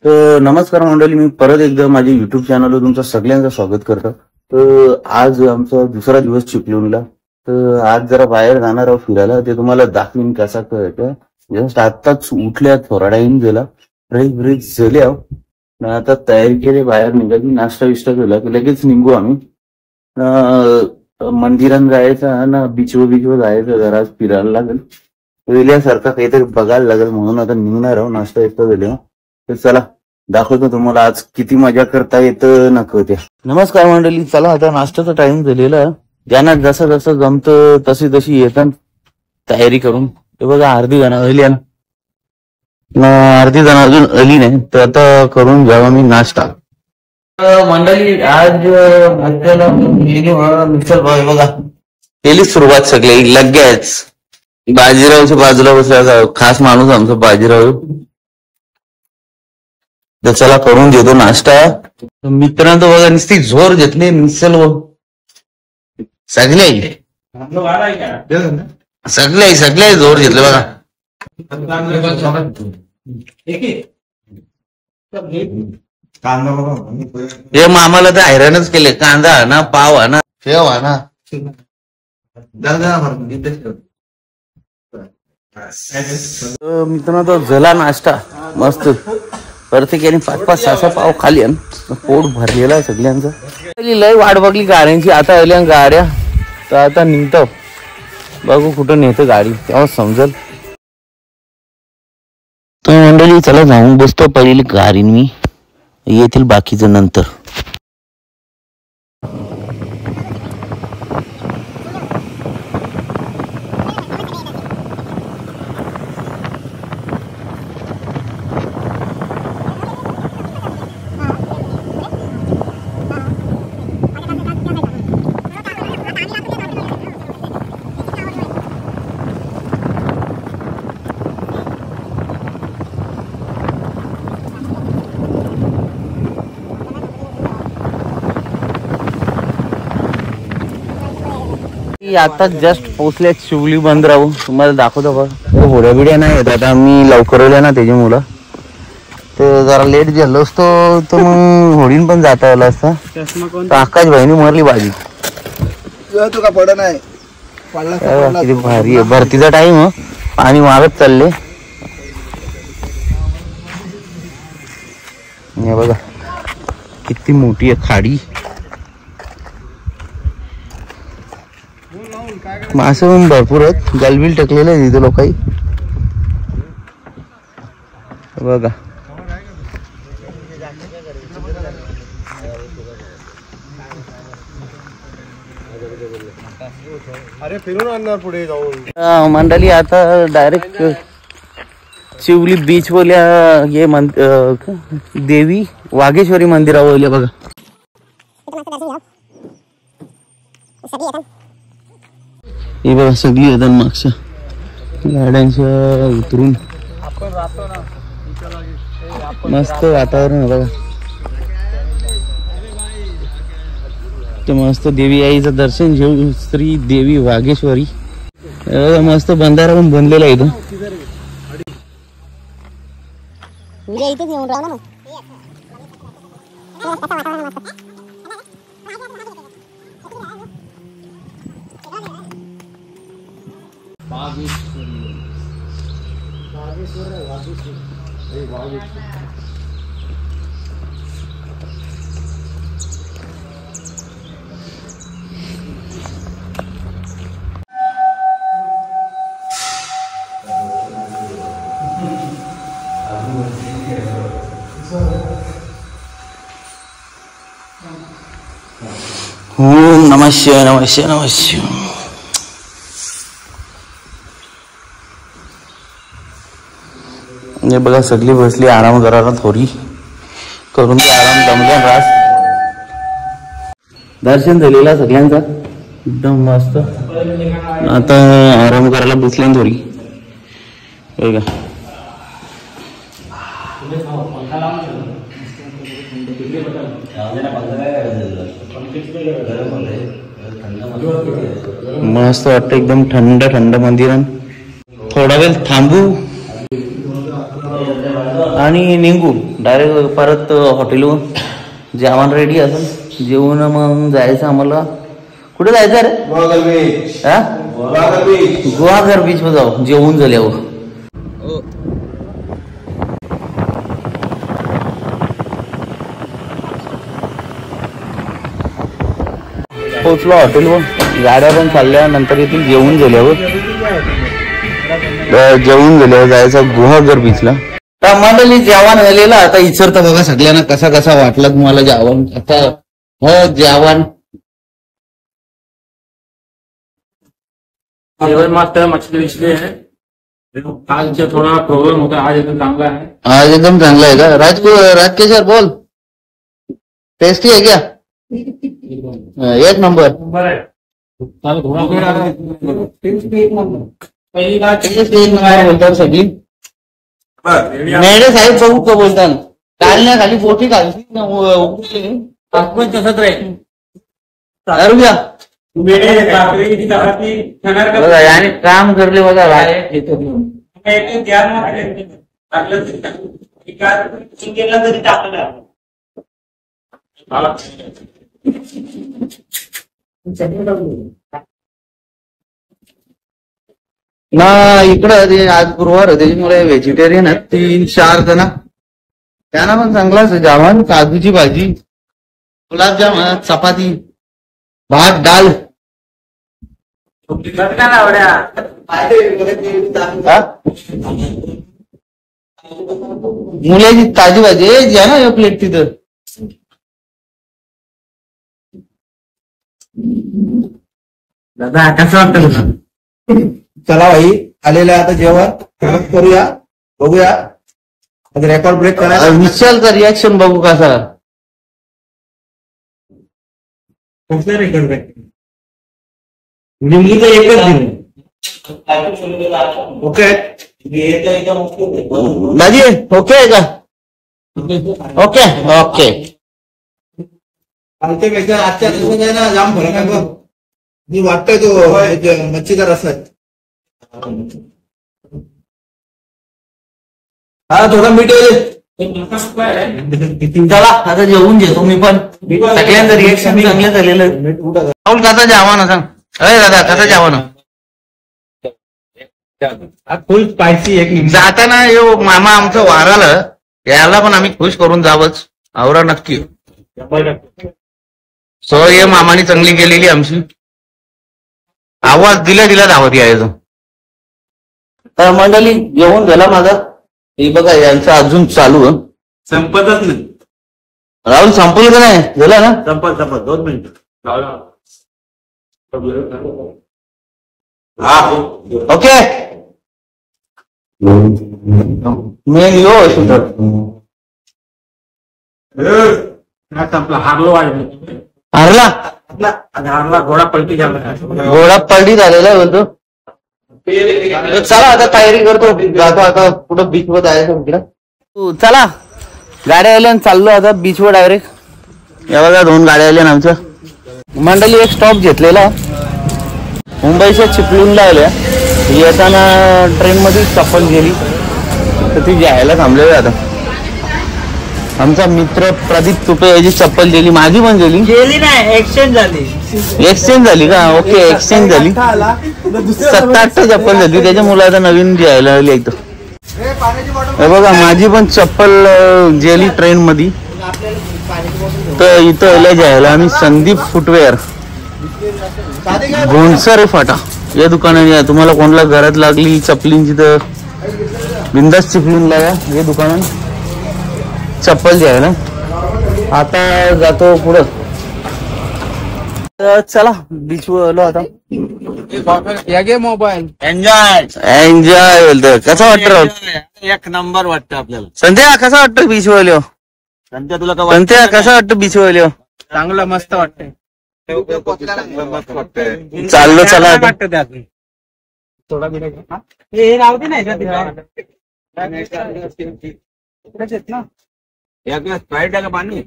तर नमस्कार मंडळी, मी परत एकदा माझ्या युट्यूब चॅनलवर तुमचं सगळ्यांचं स्वागत करतो. तर आज आमचा दुसरा दिवस चिपळूणला. तर आज जरा बाहेर जाणार आहोत फिरायला, ते तुम्हाला दाखवीन कसा कळतं. जस्ट आत्ताच उठल्या, थोडा टाइम गेला, फ्रेश ब्रेश झाले आहो. आता तयारी केली, बाहेर निघाली, नाश्ता विष्टा केला की लगेच निघू आम्ही. मंदिरात जायचं ना, बीचवर जायचं, जरा फिरायला लागेल, वेगळ्यासारखं काहीतरी बघायला लागेल, म्हणून आता निघणार आहो. नाश्ता इतका झाले. तर चला दाखवतो तुम्हाला आज किती मजा करता येतं ना कळते. नमस्कार मंडळी, चला आता नाश्त्याचा टाइम झालेला. ज्यांना जसं जसं जमतं तशी तशी येतात तयारी करून. ते बघा अर्धी जण आली ना, अर्धी जण अजून आली नाही. तर आता करून घ्यावा मी नाश्ता. मंडळी आज नाश्त्याला मिसळ पाव बघा, केली सुरुवात सगळी लगेच. बाजीरावच्या बाजूला बसला खास माणूस आमचा बाजीराव. तर चला करून देतो नाश्ता. मित्रांनो बघा नुसती जोर घेतली मिसल व सगळे जोर घेतले बघा. हे मामाला तर हैराणच केले. कांदा आणा, पाव आणा, शेव आणा. मित्रांनो झाला नाश्ता मस्त. प्रत्येकाने 5-5, 6-6 पाव खाली. पोट भरलेला आहे सगळ्यांचं. लय वाट बघली गाड्यांची, आता आल्या गाड्या. तर आता निघतो, बघू कुठं नेतं गाडी, तेव्हा समजल. तर मंडळी चला जाऊन बसतो पहिले गाडीन, मी येतील बाकीचं नंतर. आता जस्ट पोहोचले शिवली बंदराव. तुम्हाला दाखवतो बघा, होड्या बिड्या नाही येत आता, मी लवकर आले ना त्याच्या मुलं. तर जरा लेट झालो असतो तर मग होडीन पण जाता आला असता. आकाश भाईनी मारली बाजी. किती भारी आहे. भरतीचा टाइम, पाणी मारत चालले. हे बघा किती मोठी आहे खाडी. मासे पण भरपूर आहेत. गलबिल टाकलेलं आहे तिथे लोकांनी बघा. अरे फिरून आणणार पुढे जाऊन. मंडळी आता डायरेक्ट चिवली बीच बोल्या हे देवी वाघेश्वरी मंदिरावर बघा. हे बघा सगळी येतात मागच्या गाड्यांच्या उतरून. मस्त वातावरण आहे बघा. ते मस्त देवी आईचं दर्शन घेऊ. श्री देवी वाघेश्वरी. मस्त बंधारा पण बनलेला आहे इथं. ओम नमः शिवाय, नमः शिवाय, नमः शिवाय. हे बघा सगळी बसली आराम करायला. थोडी करून आराम दमल्या. रास दर्शन झालेला सगळ्यांचा एकदम मस्त. आता आराम करायला बसल्या थोडी बघा. मस्त वाटतं एकदम थंड थंड मंदिरात. थोडा वेळ थांबू. आणि निघू डायरेक्ट परत हॉटेलवर जेवण रेडी असेल. जेवून मग जायचं आम्हाला. कुठे जायचं रे? गुहागर बीच वर जाऊ जेवून झाल्यावर. पोचलो हॉटेलवर. गाड्या पण चालल्या. नंतर येथील जेवून झाल्यावर जायचं गुहागर बीचला. मंडळी जेवण झालेलं. आता विचारता बघा सगळ्यांना कसा कसा वाटला तुम्हाला जेवण. आता जेवण मास्टर मछली विछली है. आज थोड़ा प्रॉब्लम होता है. आज एकदम चांगला है. आज एकदम चांगला है का? राज सर बोल. टेस्टी है क्या? एक नंबर. पहिली बात बोलतात सगळी. मेढे साहेब बघू का बोलतात. कालण्या खाली पोटी घालती तसंच रे. घ्या बघा याने काम करले बघा. ना इकडं आज गुरुवार त्याच्यामुळे व्हेजिटेरियन आहेत 3-4 जण. त्यांना पण चांगलाच जेवण. काजूची भाजी, गुलाबजाम, चपाती, भात, डाळ. मुलाची ताजी भाजी घ्या ना एक प्लेट तिथं. दादा कसं वाटतं तुला? चला भाई आलेलं आहे आता जेवण करूया बघूया. रेकॉर्ड ब्रेक करायला विशालचा रिॲक्शन बघू कसा. कसं रेकॉर्ड ब्रेक लिंबूचं एकच दिलं. ओके दाजी ओके आहे का? Okay okay. आजच्या आजच्या दिवसात आहे ना जाम फरक आहे बघ. मी वाटतोय तो मच्छीचा रस्सा आहे. हा थोडा मीठ चला आता जेवून घेतो मी पण. सगळ्यांचं रिएक्शन चांगलं झालेलं. राहुल कसा जेवा ना सांग. अरे दादा कसा जेवा ना. फुल स्पायसी एक जाताना यो मामा आमचं वाराला याला पण आम्ही खुश करून जावंच. आवरा नक्की. सोय मामाने चांगली केलेली आमची. आवाज दिला धावत यायचं. तर मंडळी जेवण झाला माझा. हे बघा यांचं अजून चालू आहे. संपतच नाही. राहुल संपल का नाही? झालं ना? संपत 2 मिनिट. ओके मेन यो सुंदर संपला. हारलो वाढलो. हारला घोडा पलटी झाला. घोडा पलटी झालेला बोलतो. चला आता तयारी करतो. जातो आता कुठं बीच वर जायचं तिकडं. चला गाड्या आल्या चाललो आता बीच वर डायरेक्ट. या बघा 2 गाड्या आल्या आमच्या. मंडळी एक स्टॉप घेतलेला मुंबईच्या चिपळूणला आल्या. येताना ट्रेन मध्ये चप्पल गेली तर ती जायला थांबलेली. आता आमचा मित्र प्रदीप तुपे याची चप्पल गेली. माझी पण गेली नाही. एक्सचेंज झाली का? ओके एक्सचेंज झाली. 7-8 चप्पल झाली. त्याच्या मुलाचा नवीन घ्यायला आली एकदम. हे बघा माझी पण चप्पल गेली ट्रेन मध्ये. तर इथं घ्यायला आम्ही संदीप फुटवेअर घोणसरे फाटा या दुकानाने या. तुम्हाला कोणाला घरात लागली चपलींची तर बिंदास चिपळूणला या. हे दुकान चप्पल घ्यायला. आता जातो पुढं. चला बीच वर आलो आता. मोबाईल एन्जॉय बोलतोय. कसा वाटतं? एक नंबर वाटतं आपल्याला. संध्या कसा वाटतं बीच वर आलो? संध्या तुला संध्या कसा वाटतं बीच वर आलो? चांगलं मस्त वाटतंय. चाललो चला आता. थोडा हे राहू दे नाही ना. एक ग्लास स्प्राइट आहे का पाणी?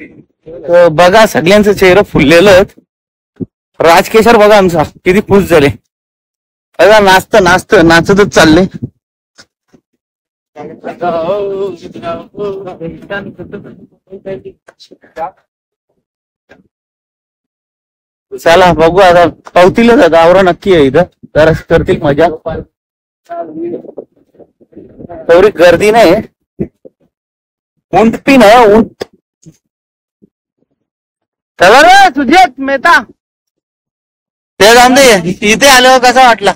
तर बघा सगळ्यांचं चेहरा फुललेलं. राजकेशर बघा आमचा किती खुश झाले. बघा नाचतच चालले. चला बघू आता पावतीलच आता आवरा नक्की आहे इथं. जरा करतील मजा. तेवढी गर्दी नाही. उंट पिन आहे उंट. चला रे सुजेत मेहता. ते जाऊन दे. इथे आल्यावर कसा वाटला?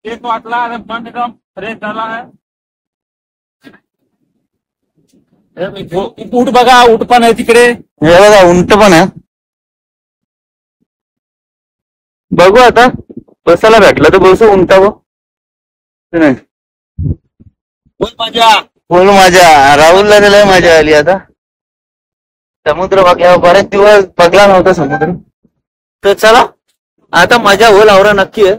एक वाटला एकदम फ्रेश झाला आहे. ऊट बघा ऊट पण आहे तिकडे. हे बघा उंट पण आहे. बघू आता बसायला भेटलं तर बसू उंटावर. नाही बोल मजा. राहुलला त्याला मजा आली. आता समुद्र बघल्यावर बरेच दिवस बघला नव्हता समुद्र. तर चला आता मजा होईल आवरा नक्की आहे.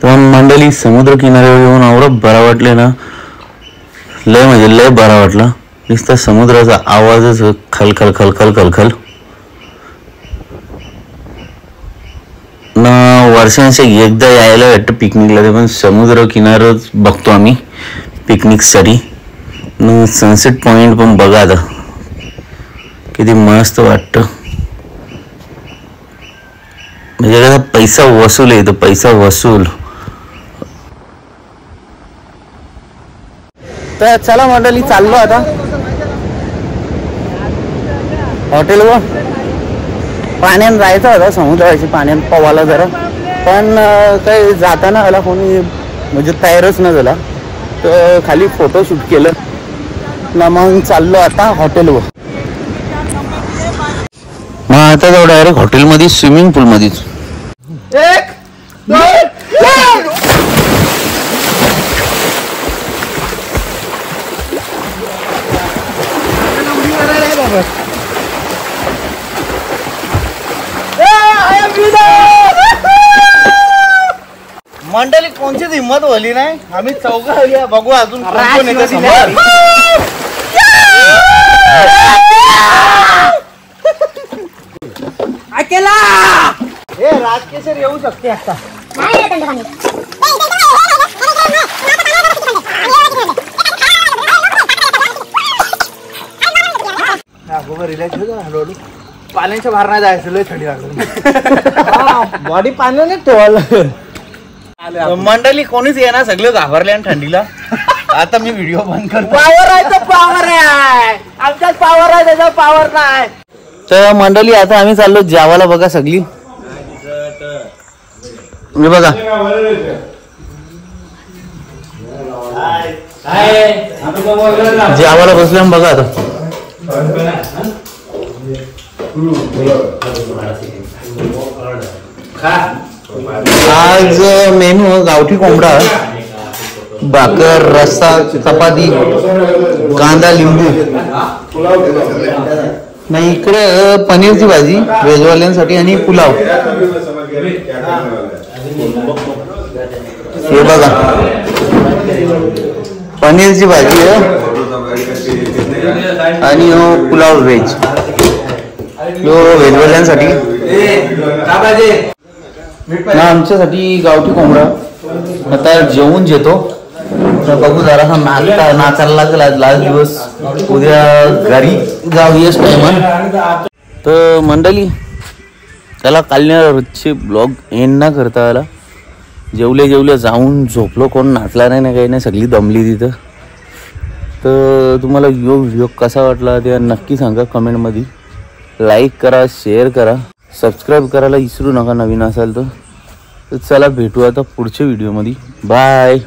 तर मंडळी समुद्र किनाऱ्यावर येऊन आवडं बरं वाटले ना. लय म्हणजे लय बरा वाटला. नुसता समुद्राचा आवाजच खलखल खलखल खलखल ना. वर्षांशी एकदा यायला वाटतं पिकनिकला. ते पण समुद्र किनारच बघतो आम्ही पिकनिकसाठी. सनसेट पॉइंट पण बघा आता किती मस्त वाटतं. म्हणजे कसं पैसा वसूल आहे. पैसा वसूल. तर चला मंडळी चाललो आता हॉटेलवर. पाण्यात जायचं होतं समुद्राची पाण्यात पवायला जरा. पण काही जाताना आला कोणी म्हणजे तयारच न झाला. तर खाली फोटोशूट केलं ना. मग चाललो आता हॉटेलवर. मग आता जाऊ डायरेक्ट हॉटेलमध्ये स्विमिंग पूल मध्येच. एक दोन मंडळी कोणचीच हिंमत होली नाही. आम्ही चौघा बघू अजून अकेला. हे राजकेशर येऊ शकते आता. रिलॅक्स हळूहळू. पाण्याच्या बाहेर नाही जायचं. लय थंडी लागली. बॉडी पाण्याने ठेवायला. मंडळी कोणीच येणार. सगळे घाबरले आणि थंडीला. आता मी व्हिडिओ बंद करतो. पावर आहे तर पावर आहे. आमच्यात पावर आहे त्याचा पावर नाही. तर मंडळी आता आम्ही चाललो जेवायला. बघा सगळी मी बघा जेवायला बसल्या बघा आता. आज मेनू गावठी कोंबडा, भाकर, रस्सा, चपाती, कांदा, लिंबू. नाही इकडे पनीरची भाजी व्हेजवाल्यांसाठी आणि पुलाव. हे बघा पनीरची भाजी आहे आणि पुलाव व्हेज. व्हेजवाल्यांसाठी ना आमच्यासाठी गावठी कोंबडा. आता जेवून जेतो. बघू जरासा नाचायला लागेल. आज लास्ट दिवस. उद्या घरी जाऊ येस टाइम. तर मंडळी त्याला कालचे ब्लॉग एंड ना करता आला. जेवले जाऊन झोपलो. कोण नाचला नाही ना काही नाही. सगळी दमली तिथं. तर तुम्हाला व्हिडिओ कसा वाटला ते नक्की सांगा कमेंटमध्ये. लाईक करा, शेअर करा, सबस्क्राईब करायला विसरू नका नवीन असाल तर. चला भेटू आता पुढच्या व्हिडिओमध्ये. बाय.